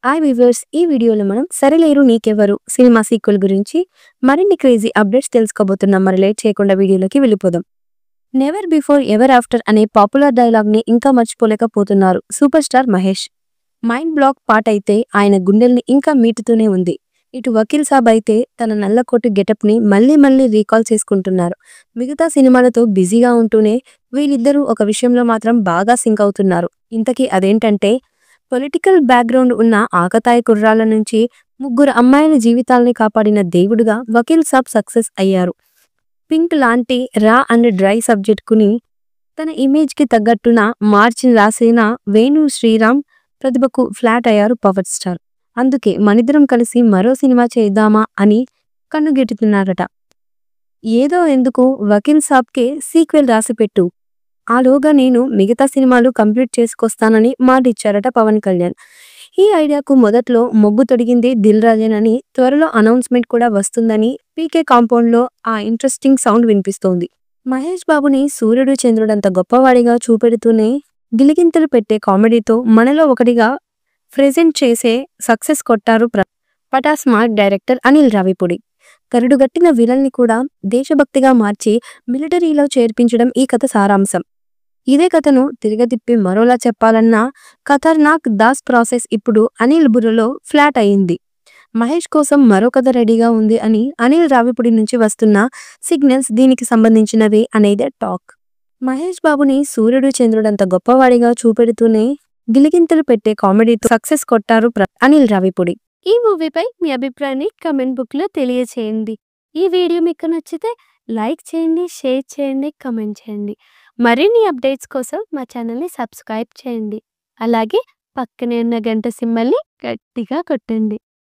Hi viewers, ఈ వీడియోలో మనం సరిలేరు నీకెవ్వరు సినిమా సీక్వెల్ గురించి మరిన్ని క్రేజీ అప్డేట్స్ తెలుసుకోబోతున్నాం. మరి లేట్ చేయకుండా వీడియోలోకి వెళ్ళిపోదాం. నెవర్ బిఫోర్ ఎవర్ ఆఫ్టర్ అనే పాపులర్ డైలాగ్ ని ఇంకా మర్చిపోలేకపోతున్నారు super star Mahesh. Mind block పాట అయితే ఆయన గుండెల్ని ఇంకా మీటుతూనే ఉంది. ఇటు వకీల్ సాబ్ అయితే తన నల్లకోటు గెటప్ ని మళ్ళీ రీకాల్ చేసుకుంటున్నారు. మిగతా సినిమాలతో బిజీగా ఉంటూనే వీళ్ళిద్దరూ ఒక విషయంలో మాత్రం బాగా సింక్ అవుతున్నారు. ఇంతకీ అదేంటంటే, పొలిటికల్ బ్యాక్గ్రౌండ్ ఉన్న ఆకతాయి కుర్రాళ్ళ నుంచి ముగ్గురు అమ్మాయిల జీవితాల్ని కాపాడిన దేవుడుగా వకీల్ సాబ్ సక్సెస్ అయ్యారు. పింక్ లాంటి రా అండ్ డ్రై సబ్జెక్టుకుని తన ఇమేజ్కి తగ్గట్టున మార్చి రాసిన వేణు శ్రీరామ్ ప్రతిభకు ఫ్లాట్ అయ్యారు పవర్ స్టార్. అందుకే మనిద్దరం కలిసి మరో సినిమా చేద్దామా అని కన్నుగెట్టుతున్నారట. ఏదో ఎందుకు వకీల్ సాబ్కే సీక్వెల్ రాసిపెట్టు, ఆలోగా నేను మిగతా సినిమాలు కంప్లీట్ చేసుకొస్తానని మాటిచ్చారట పవన్ కళ్యాణ్. ఈ ఐడియాకు మొదట్లో మొగ్గు తొడిగింది దిల్ రాజేనని, త్వరలో అనౌన్స్మెంట్ కూడా వస్తుందని పీకే కాంపౌండ్లో ఆ ఇంట్రెస్టింగ్ సౌండ్ వినిపిస్తోంది. మహేష్ బాబుని సూర్యుడు చంద్రుడంత గొప్పవాడిగా చూపెడుతూనే గిలిగింతలు పెట్టే కామెడీతో మనలో ఒకటిగా ప్రెజెంట్ చేసే సక్సెస్ కొట్టారు పటాస్ మార్క్ డైరెక్టర్ అనిల్ రావిపూడి. కరుడుగట్టిన విలన్ని కూడా దేశభక్తిగా మార్చి మిలిటరీలో చేర్పించడం ఈ కథ సారాంశం. ఇదే కథను తిరగతిప్పి మరోలా చెప్పాలన్న ఖతర్నాక్ దాస్ ప్రాసెస్ ఇప్పుడు అనిల్ బుర్రలో ఫ్లాట్ అయింది. మహేష్ కోసం మరో కథ రెడీగా ఉంది అని అనిల్ రావిపూడి నుంచి వస్తున్న సిగ్నల్స్ దీనికి సంబంధించినవే అనేదే టాక్. మహేష్ బాబుని సూర్యుడు చంద్రుడంత గొప్పవాడిగా చూపెడుతూనే గిలిగింతలు పెట్టే కామెడీతో సక్సెస్ కొట్టారు అనిల్ రావిపూడి. ఈ మూవీపై మీ అభిప్రాయాన్ని కమెంట్ బుక్లో తెలియచేయండి. ఈ వీడియో మీకు నచ్చితే లైక్ చేయండి, షేర్ చేయండి, కమెంట్ చేయండి. మరిన్ని అప్డేట్స్ కోసం మా ఛానల్ని సబ్స్క్రైబ్ చేయండి. అలాగే పక్కనే ఉన్న గంట సింబల్ని గట్టిగా కొట్టండి.